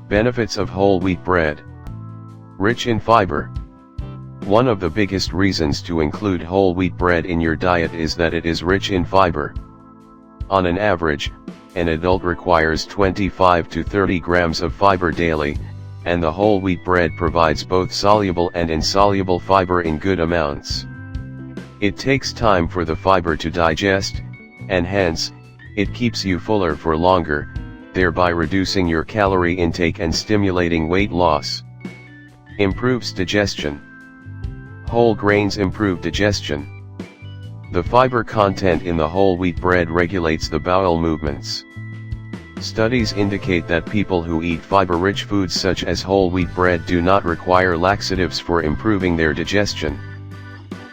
Benefits of whole wheat bread. Rich in fiber. One of the biggest reasons to include whole wheat bread in your diet is that it is rich in fiber. On an average, an adult requires 25 to 30 grams of fiber daily, and the whole wheat bread provides both soluble and insoluble fiber in good amounts. It takes time for the fiber to digest, and hence, it keeps you fuller for longer, thereby reducing your calorie intake and stimulating weight loss. Improves digestion. Whole grains improve digestion. The fiber content in the whole wheat bread regulates the bowel movements. Studies indicate that people who eat fiber-rich foods such as whole wheat bread do not require laxatives for improving their digestion.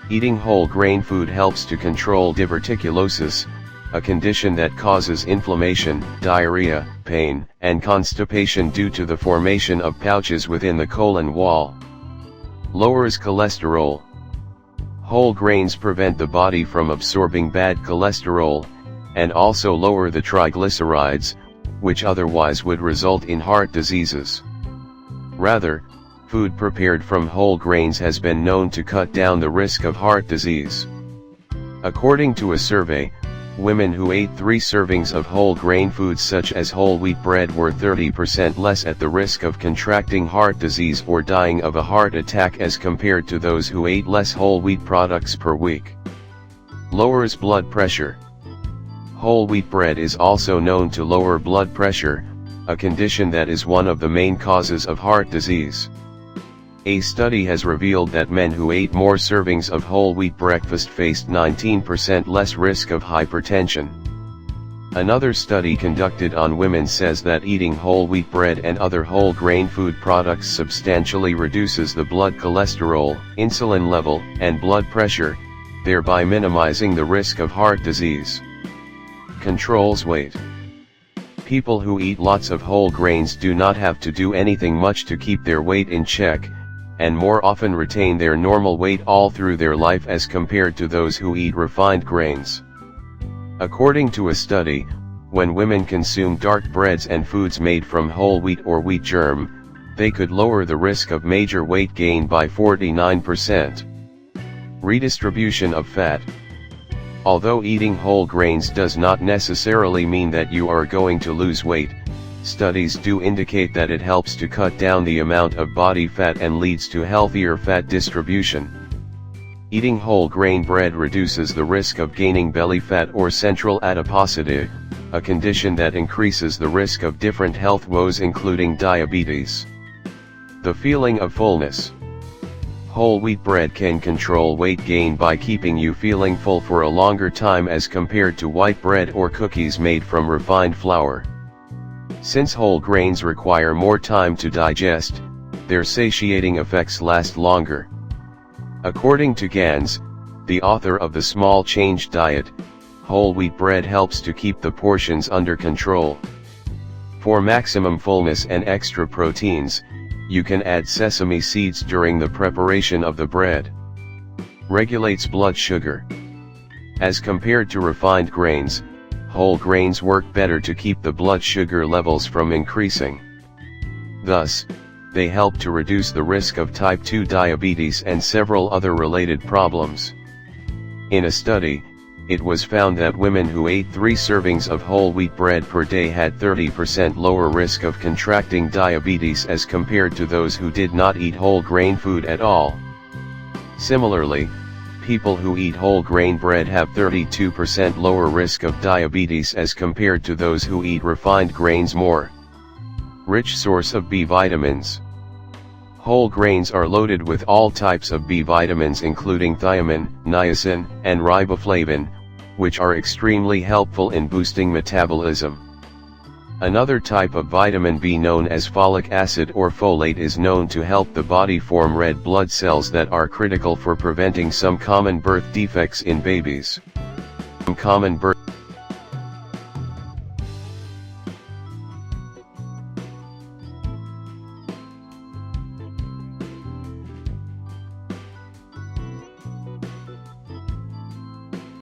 Eating whole grain food helps to control diverticulosis, a condition that causes inflammation, diarrhea, pain, and constipation due to the formation of pouches within the colon wall. Lowers cholesterol. Whole grains prevent the body from absorbing bad cholesterol, and also lower the triglycerides, which otherwise would result in heart diseases. Rather, food prepared from whole grains has been known to cut down the risk of heart disease. According to a survey, women who ate 3 servings of whole grain foods such as whole wheat bread were 30% less at the risk of contracting heart disease or dying of a heart attack as compared to those who ate less whole wheat products per week. Lowers blood pressure. Whole wheat bread is also known to lower blood pressure, a condition that is one of the main causes of heart disease. A study has revealed that men who ate more servings of whole wheat breakfast faced 19% less risk of hypertension. Another study conducted on women says that eating whole wheat bread and other whole grain food products substantially reduces the blood cholesterol, insulin level, and blood pressure, thereby minimizing the risk of heart disease. Controls weight. People who eat lots of whole grains do not have to do anything much to keep their weight in check, and more often retain their normal weight all through their life as compared to those who eat refined grains. According to a study, when women consume dark breads and foods made from whole wheat or wheat germ, they could lower the risk of major weight gain by 49%. Redistribution of fat. Although eating whole grains does not necessarily mean that you are going to lose weight, studies do indicate that it helps to cut down the amount of body fat and leads to healthier fat distribution. Eating whole grain bread reduces the risk of gaining belly fat or central adiposity, a condition that increases the risk of different health woes including diabetes. The feeling of fullness. Whole wheat bread can control weight gain by keeping you feeling full for a longer time as compared to white bread or cookies made from refined flour. Since whole grains require more time to digest, their satiating effects last longer. According to Gans, the author of The Small Change Diet, whole wheat bread helps to keep the portions under control. For maximum fullness and extra proteins, you can add sesame seeds during the preparation of the bread. Regulates blood sugar. As compared to refined grains, whole grains work better to keep the blood sugar levels from increasing. Thus, they help to reduce the risk of type 2 diabetes and several other related problems. In a study, it was found that women who ate 3 servings of whole wheat bread per day had 30% lower risk of contracting diabetes as compared to those who did not eat whole grain food at all. Similarly, people who eat whole grain bread have 32% lower risk of diabetes as compared to those who eat refined grains more. Rich source of B vitamins. Whole grains are loaded with all types of B vitamins including thiamine, niacin, and riboflavin, which are extremely helpful in boosting metabolism. Another type of vitamin B known as folic acid or folate is known to help the body form red blood cells that are critical for preventing some common birth defects in babies. Common birth